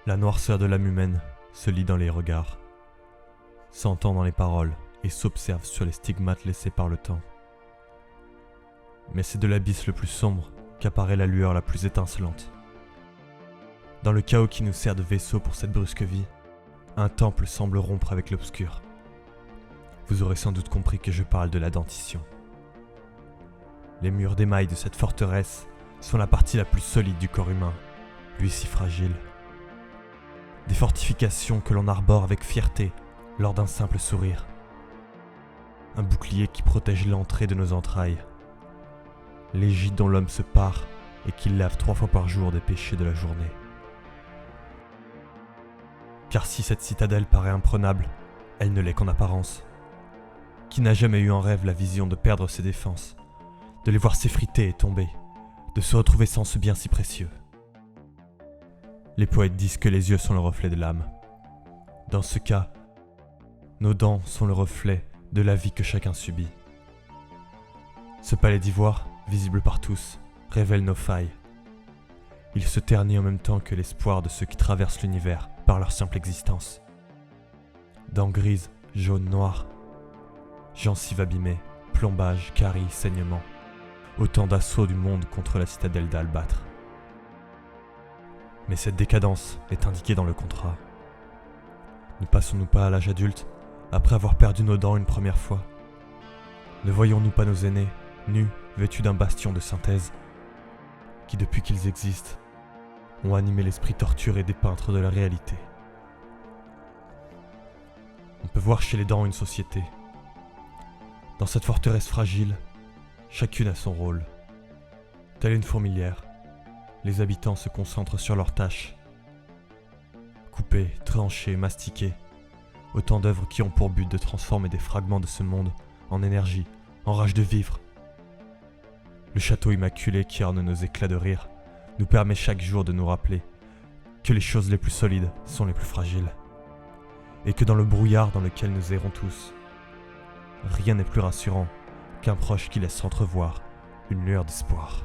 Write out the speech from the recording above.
La noirceur de l'âme humaine se lit dans les regards, s'entend dans les paroles et s'observe sur les stigmates laissés par le temps. Mais c'est de l'abysse le plus sombre qu'apparaît la lueur la plus étincelante. Dans le chaos qui nous sert de vaisseau pour cette brusque vie, un temple semble rompre avec l'obscur. Vous aurez sans doute compris que je parle de la dentition. Les murs d'émail de cette forteresse sont la partie la plus solide du corps humain, lui si fragile. Des fortifications que l'on arbore avec fierté lors d'un simple sourire. Un bouclier qui protège l'entrée de nos entrailles. L'égide dont l'homme se pare et qui lave 3 fois par jour des péchés de la journée. Car si cette citadelle paraît imprenable, elle ne l'est qu'en apparence. Qui n'a jamais eu en rêve la vision de perdre ses défenses, de les voir s'effriter et tomber, de se retrouver sans ce bien si précieux? Les poètes disent que les yeux sont le reflet de l'âme. Dans ce cas, nos dents sont le reflet de la vie que chacun subit. Ce palais d'ivoire, visible par tous, révèle nos failles. Il se ternit en même temps que l'espoir de ceux qui traversent l'univers par leur simple existence. Dents grises, jaunes, noires, gencives abîmées, plombage, caries, saignements. Autant d'assauts du monde contre la citadelle d'Albâtre. Mais cette décadence est indiquée dans le contrat. Ne passons-nous pas à l'âge adulte après avoir perdu nos dents une première fois? Ne voyons-nous pas nos aînés, nus, vêtus d'un bastion de synthèse, qui depuis qu'ils existent, ont animé l'esprit torturé des peintres de la réalité? On peut voir chez les dents une société. Dans cette forteresse fragile, chacune a son rôle. Telle une fourmilière, les habitants se concentrent sur leurs tâches. Couper, trancher, mastiquer, autant d'œuvres qui ont pour but de transformer des fragments de ce monde en énergie, en rage de vivre. Le château immaculé qui orne nos éclats de rire nous permet chaque jour de nous rappeler que les choses les plus solides sont les plus fragiles, et que dans le brouillard dans lequel nous errons tous, rien n'est plus rassurant qu'un proche qui laisse entrevoir une lueur d'espoir.